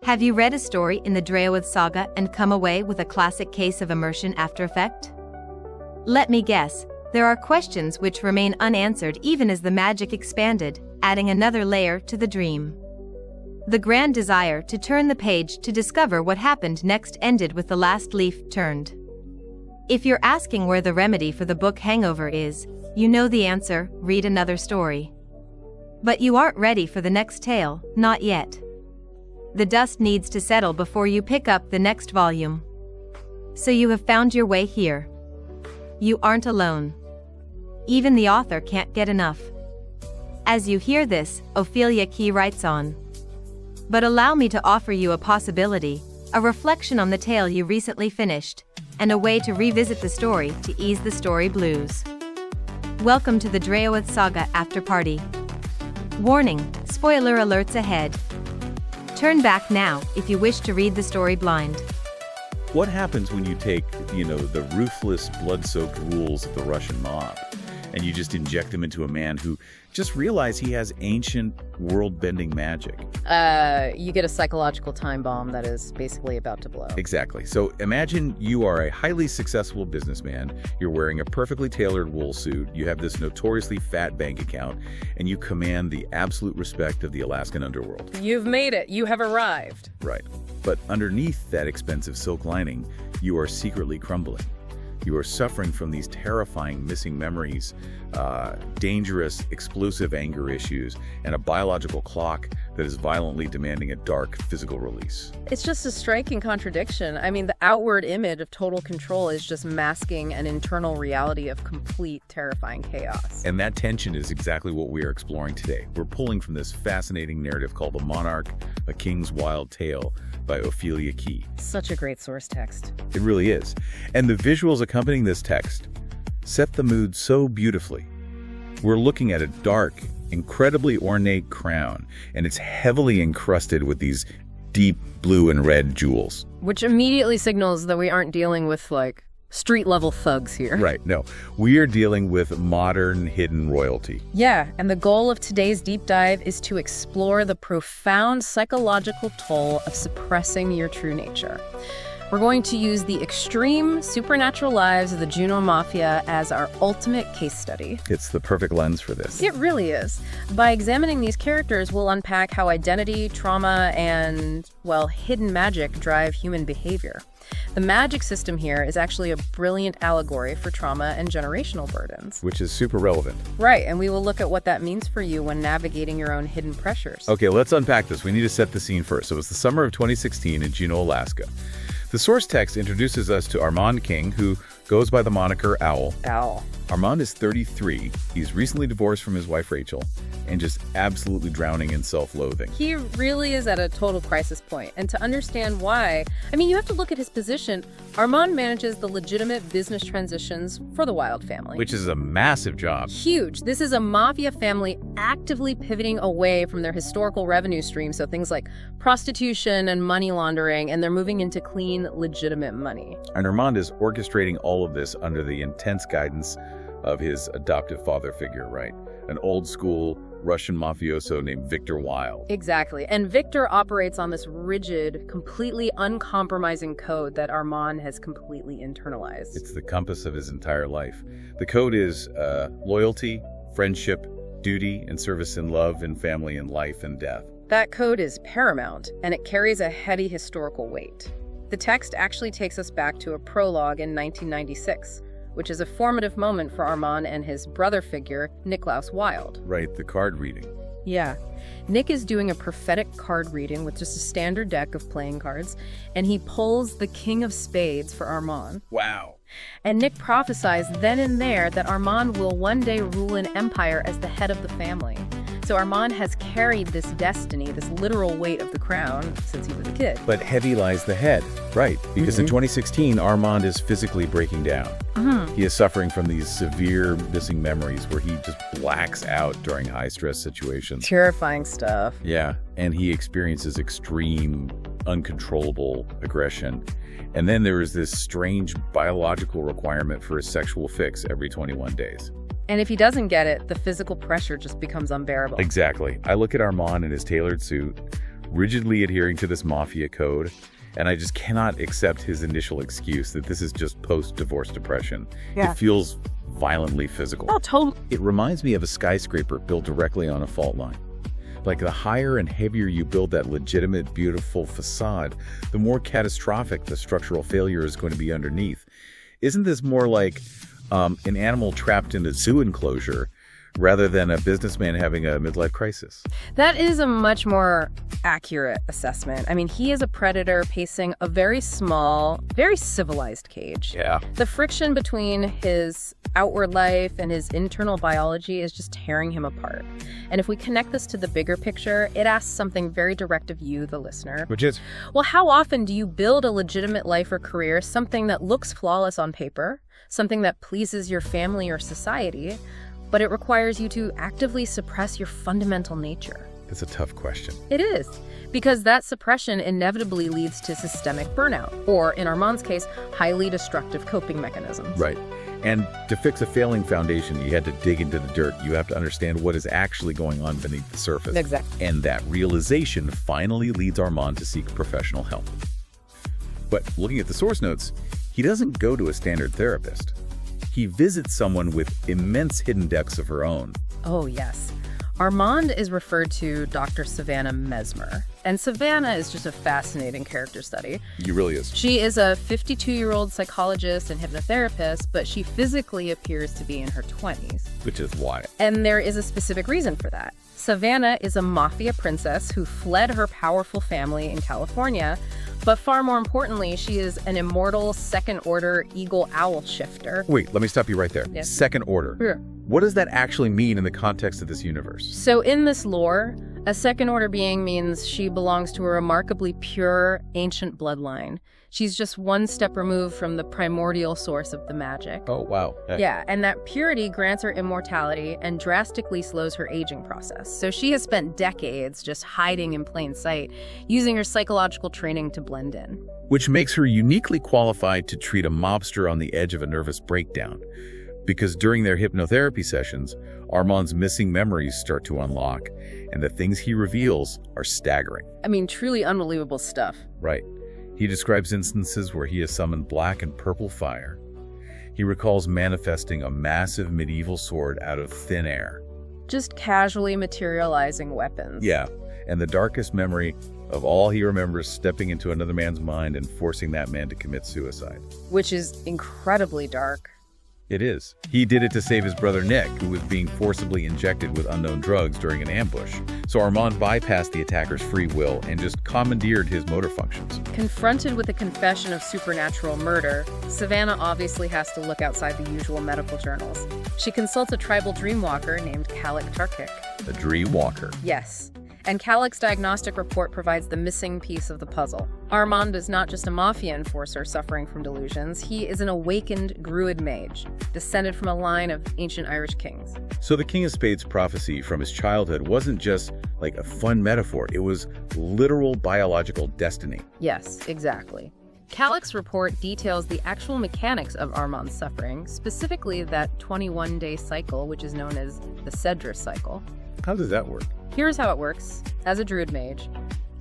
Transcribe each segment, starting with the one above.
Have you read a story in the Draoithe Saga and come away with a classic case of immersion after effect? Let me guess, there are questions which remain unanswered even as the magic expanded, adding another layer to the dream. The grand desire to turn the page to discover what happened next ended with the last leaf turned. If you're asking where the remedy for the book hangover is, you know the answer: read another story. But you aren't ready for the next tale, not yet. The dust needs to settle before you pick up the next volume. So you have found your way here. You aren't alone. Even the author can't get enough. As you hear this, Ophelia Key writes on. But allow me to offer you a possibility, a reflection on the tale you recently finished, and a way to revisit the story to ease the story blues. Welcome to the Draoithe Saga After Party. Warning, spoiler alerts ahead. Turn back now if you wish to read the story blind. What happens when you take, the ruthless, blood-soaked rules of the Russian mob, and you just inject them into a man who just realized he has ancient, world-bending magic? You get a psychological time bomb that is basically about to blow. Exactly. So imagine you are a highly successful businessman, you're wearing a perfectly tailored wool suit, you have this notoriously fat bank account, and you command the absolute respect of the Alaskan underworld. You've made it. You have arrived. Right. But underneath that expensive silk lining, you are secretly crumbling. You are suffering from these terrifying missing memories, dangerous, explosive anger issues, and a biological clock that is violently demanding a dark physical release. It's just a striking contradiction. I mean, the outward image of total control is just masking an internal reality of complete, terrifying chaos. And that tension is exactly what we are exploring today. We're pulling from this fascinating narrative called The Monarch, A King's Wild Tale by Ophelia Key. Such a great source text. It really is. And the visuals accompanying this text set the mood so beautifully. We're looking at a dark, incredibly ornate crown, and it's heavily encrusted with these deep blue and red jewels. Which immediately signals that we aren't dealing with, street-level thugs here. Right, no. We are dealing with modern hidden royalty. Yeah, and the goal of today's deep dive is to explore the profound psychological toll of suppressing your true nature. We're going to use the extreme supernatural lives of the Juno Mafia as our ultimate case study. It's the perfect lens for this. It really is. By examining these characters, we'll unpack how identity, trauma, and, hidden magic drive human behavior. The magic system here is actually a brilliant allegory for trauma and generational burdens. Which is super relevant. Right, and we will look at what that means for you when navigating your own hidden pressures. Okay, let's unpack this. We need to set the scene first. So it's the summer of 2016 in Juneau, Alaska. The source text introduces us to Armand King, who goes by the moniker Owl. Owl. Armand is 33. He's recently divorced from his wife, Rachel, and just absolutely drowning in self-loathing. He really is at a total crisis point. And to understand why, you have to look at his position. Armand manages the legitimate business transitions for the Wilde family. Which is a massive job. Huge. This is a mafia family actively pivoting away from their historical revenue stream, so things like prostitution and money laundering, and they're moving into clean, legitimate money. And Armand is orchestrating all of this under the intense guidance of his adoptive father figure, right? An old-school Russian mafioso named Victor Wilde. Exactly. And Victor operates on this rigid, completely uncompromising code that Armand has completely internalized. It's the compass of his entire life. The code is loyalty, friendship, duty, and service in love and family and life and death. That code is paramount, and it carries a heady historical weight. The text actually takes us back to a prologue in 1996, which is a formative moment for Armand and his brother figure, Niklaus Wilde. Right, the card reading. Yeah. Nick is doing a prophetic card reading with just a standard deck of playing cards, and he pulls the King of Spades for Armand. Wow. And Nick prophesies then and there that Armand will one day rule an empire as the head of the family. So Armand has carried this destiny, this literal weight of the crown, since he was a kid. But heavy lies the head, right? Because in 2016, Armand is physically breaking down. He is suffering from these severe missing memories where he just blacks out during high-stress situations. Terrifying stuff. Yeah, and he experiences extreme, uncontrollable aggression. And then there is this strange biological requirement for a sexual fix every 21 days. And if he doesn't get it, the physical pressure just becomes unbearable. Exactly. I look at Armand in his tailored suit, rigidly adhering to this mafia code. And I just cannot accept his initial excuse that this is just post-divorce depression. Yeah. It feels violently physical. Oh, totally. It reminds me of a skyscraper built directly on a fault line. Like, the higher and heavier you build that legitimate, beautiful facade, the more catastrophic the structural failure is going to be underneath. Isn't this more like an animal trapped in a zoo enclosure rather than a businessman having a midlife crisis? That is a much more accurate assessment. I mean, he is a predator pacing a very small, very civilized cage. Yeah. The friction between his outward life and his internal biology is just tearing him apart. And if we connect this to the bigger picture, it asks something very direct of you, the listener. Which is? Well, how often do you build a legitimate life or career, something that looks flawless on paper, something that pleases your family or society, but it requires you to actively suppress your fundamental nature? It's a tough question. It is, because that suppression inevitably leads to systemic burnout, or in Armand's case, highly destructive coping mechanisms. Right. And to fix a failing foundation, you had to dig into the dirt. You have to understand what is actually going on beneath the surface. Exactly. And that realization finally leads Armand to seek professional help. But looking at the source notes, he doesn't go to a standard therapist. He visits someone with immense hidden depths of her own. Oh, yes. Armand is referred to Dr. Savannah Mesmer, and Savannah is just a fascinating character study. He really is. She is a 52-year-old psychologist and hypnotherapist, but she physically appears to be in her 20s. Which is why. And there is a specific reason for that. Savannah is a mafia princess who fled her powerful family in California, but far more importantly, she is an immortal second-order eagle-owl shifter. Wait, let me stop you right there. Yes. Second order. Yeah. What does that actually mean in the context of this universe? So in this lore, a second-order being means she belongs to a remarkably pure, ancient bloodline. She's just one step removed from the primordial source of the magic. Oh, wow. Heck. Yeah, and that purity grants her immortality and drastically slows her aging process. So she has spent decades just hiding in plain sight, using her psychological training to blend in. Which makes her uniquely qualified to treat a mobster on the edge of a nervous breakdown. Because during their hypnotherapy sessions, Armand's missing memories start to unlock, and the things he reveals are staggering. I mean, truly unbelievable stuff. Right. He describes instances where he has summoned black and purple fire. He recalls manifesting a massive medieval sword out of thin air. Just casually materializing weapons. Yeah, and the darkest memory of all he remembers stepping into another man's mind and forcing that man to commit suicide. Which is incredibly dark. It is. He did it to save his brother Nick, who was being forcibly injected with unknown drugs during an ambush. So Armand bypassed the attacker's free will and just commandeered his motor functions. Confronted with a confession of supernatural murder, Savannah obviously has to look outside the usual medical journals. She consults a tribal dreamwalker named Kalik Tarkik. A dream walker. Yes. And Kalik's diagnostic report provides the missing piece of the puzzle. Armand is not just a mafia enforcer suffering from delusions, he is an awakened Druid Mage, descended from a line of ancient Irish kings. So the King of Spades prophecy from his childhood wasn't just like a fun metaphor, it was literal biological destiny. Yes, exactly. Kalik's report details the actual mechanics of Armand's suffering, specifically that 21-day cycle, which is known as the Sedr Cycle. How does that work? Here's how it works. As a Druid Mage,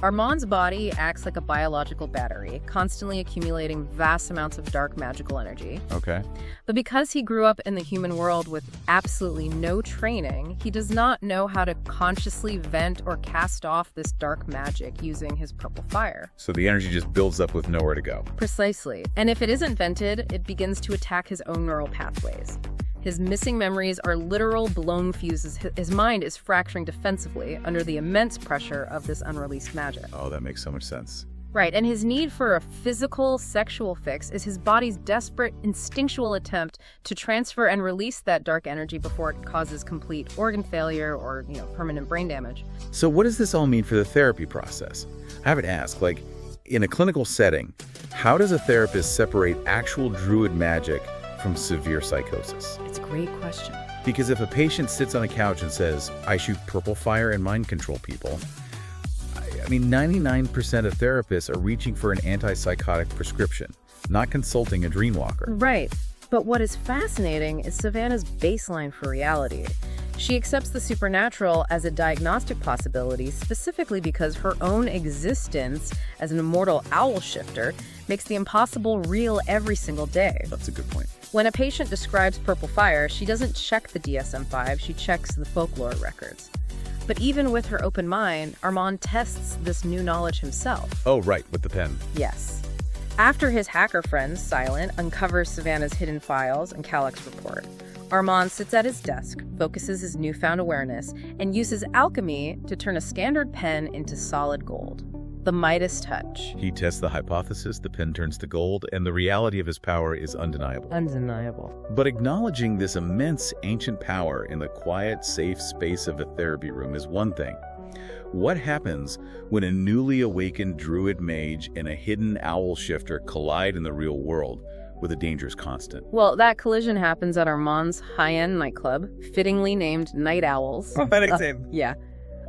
Armand's body acts like a biological battery, constantly accumulating vast amounts of dark magical energy. Okay. But because he grew up in the human world with absolutely no training, he does not know how to consciously vent or cast off this dark magic using his purple fire. So the energy just builds up with nowhere to go. Precisely. And if it isn't vented, it begins to attack his own neural pathways. His missing memories are literal blown fuses. His mind is fracturing defensively under the immense pressure of this unreleased magic. Oh, that makes so much sense. Right, and his need for a physical, sexual fix is his body's desperate, instinctual attempt to transfer and release that dark energy before it causes complete organ failure or, permanent brain damage. So what does this all mean for the therapy process? I have to ask, in a clinical setting, how does a therapist separate actual druid magic from severe psychosis? It's a great question. Because if a patient sits on a couch and says, I shoot purple fire and mind control people, 99% of therapists are reaching for an antipsychotic prescription, not consulting a dreamwalker. Right. But what is fascinating is Savannah's baseline for reality. She accepts the supernatural as a diagnostic possibility specifically because her own existence as an immortal owl shifter makes the impossible real every single day. That's a good point. When a patient describes purple fire, she doesn't check the DSM-5, she checks the folklore records. But even with her open mind, Armand tests this new knowledge himself. Oh, right, with the pen. Yes. After his hacker friend, Silent, uncovers Savannah's hidden files and Calyx's report, Armand sits at his desk, focuses his newfound awareness, and uses alchemy to turn a standard pen into solid gold. The Midas touch. He tests the hypothesis, the pen turns to gold, and the reality of his power is undeniable. Undeniable. But acknowledging this immense ancient power in the quiet, safe space of a therapy room is one thing. What happens when a newly awakened Druid Mage and a hidden owl shifter collide in the real world with a dangerous constant? Well, that collision happens at Armand's high-end nightclub, fittingly named Night Owls. Prophetic name. Yeah.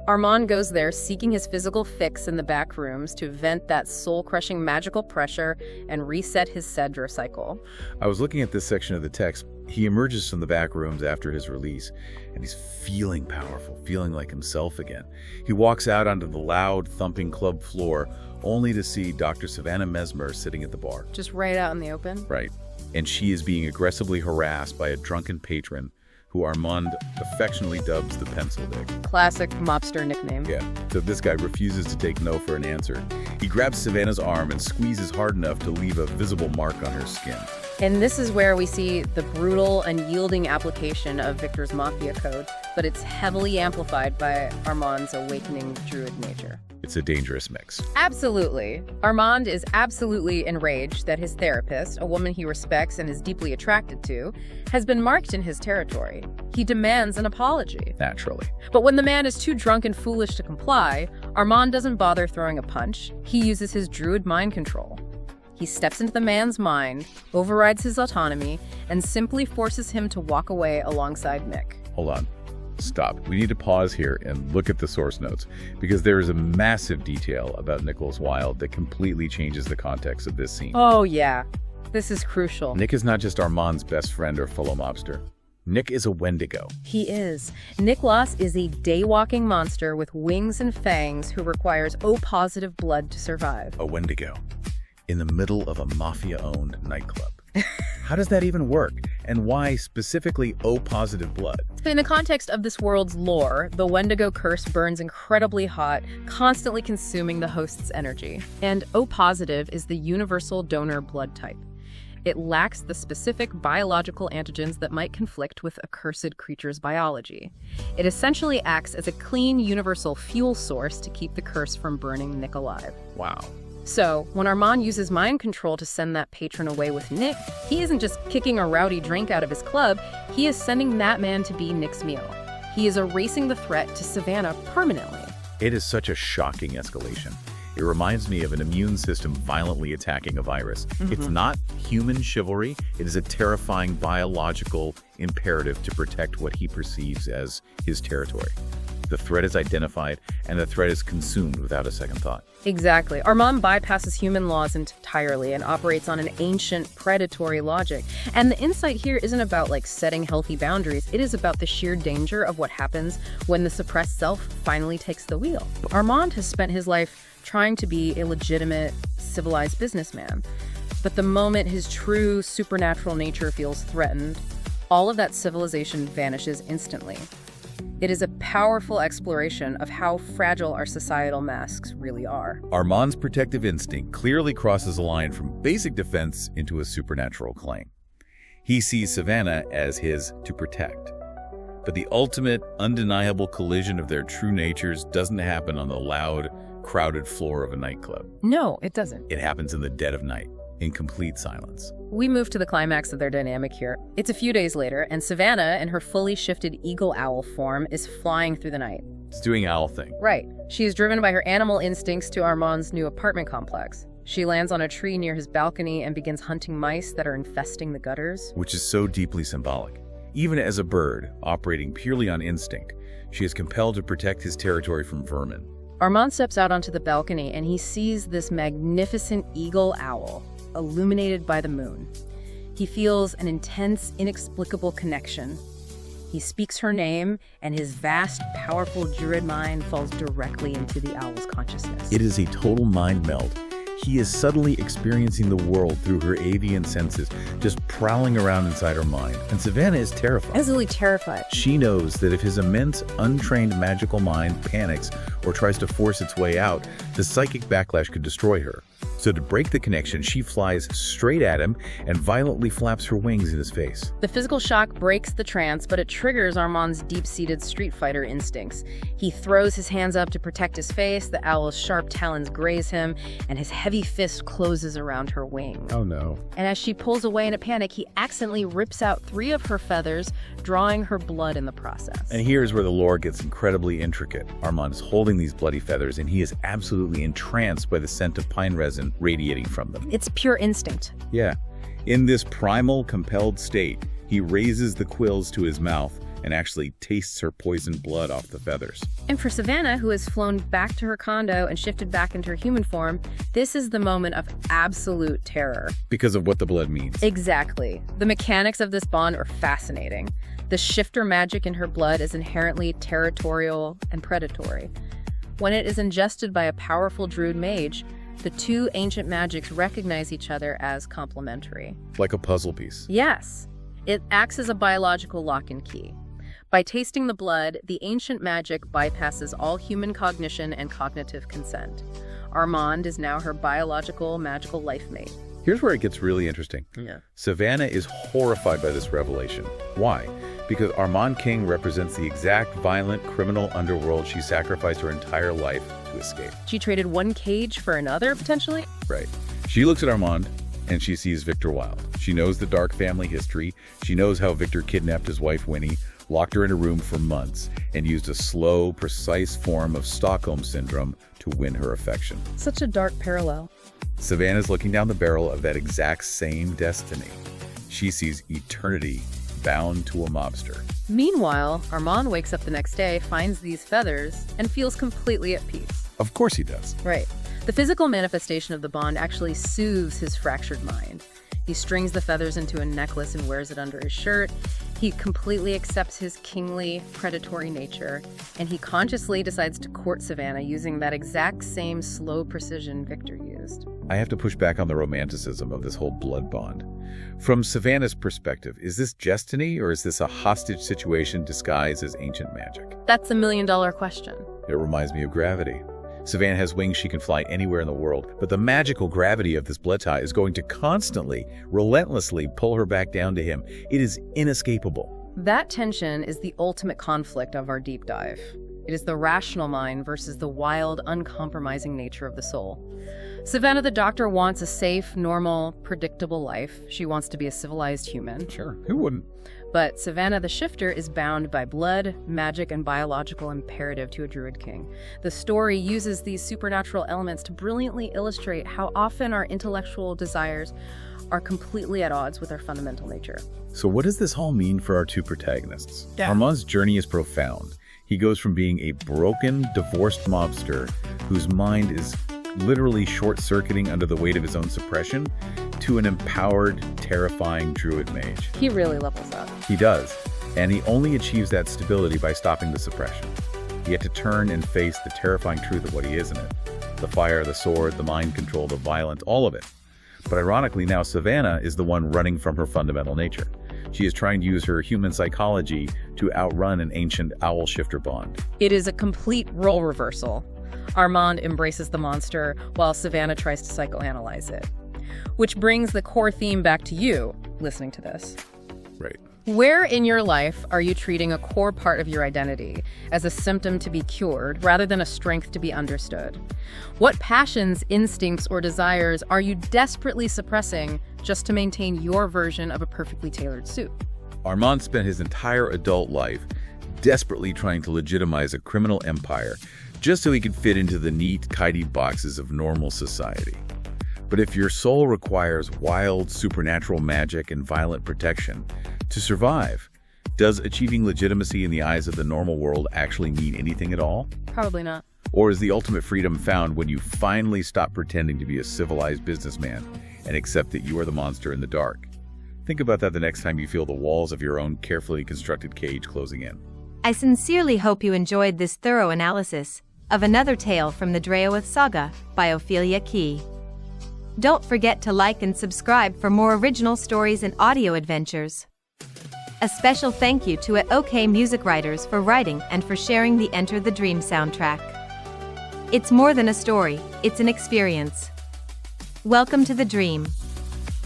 Armand goes there seeking his physical fix in the back rooms to vent that soul-crushing magical pressure and reset his Sedr Cycle. I was looking at this section of the text. He emerges from the back rooms after his release, and he's feeling powerful, feeling like himself again. He walks out onto the loud, thumping club floor, only to see Dr. Savannah Mesmer sitting at the bar. Just right out in the open? Right. And she is being aggressively harassed by a drunken patron who Armand affectionately dubs the Pencil Dick. Classic mobster nickname. Yeah, so this guy refuses to take no for an answer. He grabs Savannah's arm and squeezes hard enough to leave a visible mark on her skin. And this is where we see the brutal, unyielding application of Victor's Mafia Code, but it's heavily amplified by Armand's awakening Druid nature. It's a dangerous mix. Absolutely. Armand is absolutely enraged that his therapist, a woman he respects and is deeply attracted to, has been marked in his territory. He demands an apology. Naturally. But when the man is too drunk and foolish to comply, Armand doesn't bother throwing a punch. He uses his Druid mind control. He steps into the man's mind, overrides his autonomy, and simply forces him to walk away alongside Nick. Hold on. Stop. We need to pause here and look at the source notes, because there is a massive detail about Nicholas Wilde that completely changes the context of this scene. Oh, yeah. This is crucial. Nick is not just Armand's best friend or fellow mobster. Nick is a Wendigo. He is. Nicholas is a day-walking monster with wings and fangs who requires O-positive blood to survive. A Wendigo. In the middle of a mafia-owned nightclub. How does that even work? And why specifically O-positive blood? In the context of this world's lore, the Wendigo curse burns incredibly hot, constantly consuming the host's energy. And O-positive is the universal donor blood type. It lacks the specific biological antigens that might conflict with a cursed creature's biology. It essentially acts as a clean universal fuel source to keep the curse from burning Nick alive. Wow. So, when Armand uses mind control to send that patron away with Nick, he isn't just kicking a rowdy drink out of his club, he is sending that man to be Nick's meal. He is erasing the threat to Savannah permanently. It is such a shocking escalation. It reminds me of an immune system violently attacking a virus. It's not human chivalry, it is a terrifying biological imperative to protect what he perceives as his territory. The threat is identified, and the threat is consumed without a second thought. Exactly. Armand bypasses human laws entirely and operates on an ancient predatory logic. And the insight here isn't about setting healthy boundaries. It is about the sheer danger of what happens when the suppressed self finally takes the wheel. Armand has spent his life trying to be a legitimate, civilized businessman. But the moment his true supernatural nature feels threatened, all of that civilization vanishes instantly. It is a powerful exploration of how fragile our societal masks really are. Armand's protective instinct clearly crosses a line from basic defense into a supernatural claim. He sees Savannah as his to protect. But the ultimate, undeniable collision of their true natures doesn't happen on the loud, crowded floor of a nightclub. No, it doesn't. It happens in the dead of night, in complete silence. We move to the climax of their dynamic here. It's a few days later, and Savannah, in her fully shifted eagle owl form, is flying through the night. It's doing owl thing. Right. She is driven by her animal instincts to Armand's new apartment complex. She lands on a tree near his balcony and begins hunting mice that are infesting the gutters. Which is so deeply symbolic. Even as a bird, operating purely on instinct, she is compelled to protect his territory from vermin. Armand steps out onto the balcony and he sees this magnificent eagle owl, illuminated by the moon. He feels an intense, inexplicable connection. He speaks her name, and his vast, powerful druid mind falls directly into the owl's consciousness. It is a total mind meld. He is suddenly experiencing the world through her avian senses, just prowling around inside her mind. And Savannah is terrified. Absolutely terrified. She knows that if his immense, untrained magical mind panics or tries to force its way out, the psychic backlash could destroy her. So to break the connection, she flies straight at him and violently flaps her wings in his face. The physical shock breaks the trance, but it triggers Armand's deep-seated street fighter instincts. He throws his hands up to protect his face, the owl's sharp talons graze him, and his heavy fist closes around her wing. Oh no. And as she pulls away in a panic, he accidentally rips out 3 of her feathers, drawing her blood in the process. And here's where the lore gets incredibly intricate. Armand is holding these bloody feathers, and he is absolutely entranced by the scent of pine resin radiating from them. It's pure instinct. Yeah. In this primal, compelled state, he raises the quills to his mouth and actually tastes her poisoned blood off the feathers. And for Savannah, who has flown back to her condo and shifted back into her human form, this is the moment of absolute terror. Because of what the blood means. Exactly. The mechanics of this bond are fascinating. The shifter magic in her blood is inherently territorial and predatory. When it is ingested by a powerful Druid Mage, the 2 ancient magics recognize each other as complementary. Like a puzzle piece. Yes. It acts as a biological lock and key. By tasting the blood, the ancient magic bypasses all human cognition and cognitive consent. Armand is now her biological, magical life mate. Here's where it gets really interesting. Yeah. Savannah is horrified by this revelation. Why? Because Armand King represents the exact violent criminal underworld she sacrificed her entire life to escape. She traded one cage for another, potentially? Right. She looks at Armand and she sees Victor Wilde. She knows the dark family history. She knows how Victor kidnapped his wife Winnie, locked her in a room for months, and used a slow, precise form of Stockholm Syndrome to win her affection. Such a dark parallel. Savannah's looking down the barrel of that exact same destiny. She sees eternity bound to a mobster. Meanwhile, Armand wakes up the next day, finds these feathers, and feels completely at peace. Of course he does. Right. The physical manifestation of the bond actually soothes his fractured mind. He strings the feathers into a necklace and wears it under his shirt. He completely accepts his kingly, predatory nature, and he consciously decides to court Savannah using that exact same slow precision Victor used. I have to push back on the romanticism of this whole blood bond. From Savannah's perspective, is this destiny or is this a hostage situation disguised as ancient magic? That's a million-dollar question. It reminds me of gravity. Savannah has wings she can fly anywhere in the world, but the magical gravity of this blood tie is going to constantly, relentlessly pull her back down to him. It is inescapable. That tension is the ultimate conflict of our deep dive. It is the rational mind versus the wild, uncompromising nature of the soul. Savannah the Doctor wants a safe, normal, predictable life. She wants to be a civilized human. Sure, who wouldn't? But Savannah the Shifter is bound by blood, magic, and biological imperative to a Druid King. The story uses these supernatural elements to brilliantly illustrate how often our intellectual desires are completely at odds with our fundamental nature. So what does this all mean for our 2 protagonists? Armand's journey is profound. He goes from being a broken, divorced mobster whose mind is literally short-circuiting under the weight of his own suppression to an empowered, terrifying Druid Mage. He really levels up. He does, and he only achieves that stability by stopping the suppression. He had to turn and face the terrifying truth of what he is in it. The fire, the sword, the mind control, the violence, all of it. But ironically, now Savannah is the one running from her fundamental nature. She is trying to use her human psychology to outrun an ancient owl-shifter bond. It is a complete role reversal. Armand embraces the monster while Savannah tries to psychoanalyze it. Which brings the core theme back to you, listening to this. Right. Where in your life are you treating a core part of your identity as a symptom to be cured rather than a strength to be understood? What passions, instincts, or desires are you desperately suppressing just to maintain your version of a perfectly tailored suit? Armand spent his entire adult life desperately trying to legitimize a criminal empire just so he could fit into the neat, tidy boxes of normal society. But if your soul requires wild, supernatural magic and violent protection to survive, does achieving legitimacy in the eyes of the normal world actually mean anything at all? Probably not. Or is the ultimate freedom found when you finally stop pretending to be a civilized businessman and accept that you are the monster in the dark? Think about that the next time you feel the walls of your own carefully constructed cage closing in. I sincerely hope you enjoyed this thorough analysis of another tale from the Draoithe Saga by Ophelia Key. Don't forget to like and subscribe for more original stories and audio adventures. A special thank you to OK Music Writers for writing and for sharing the Enter the Dream soundtrack. It's more than a story, it's an experience. Welcome to the dream.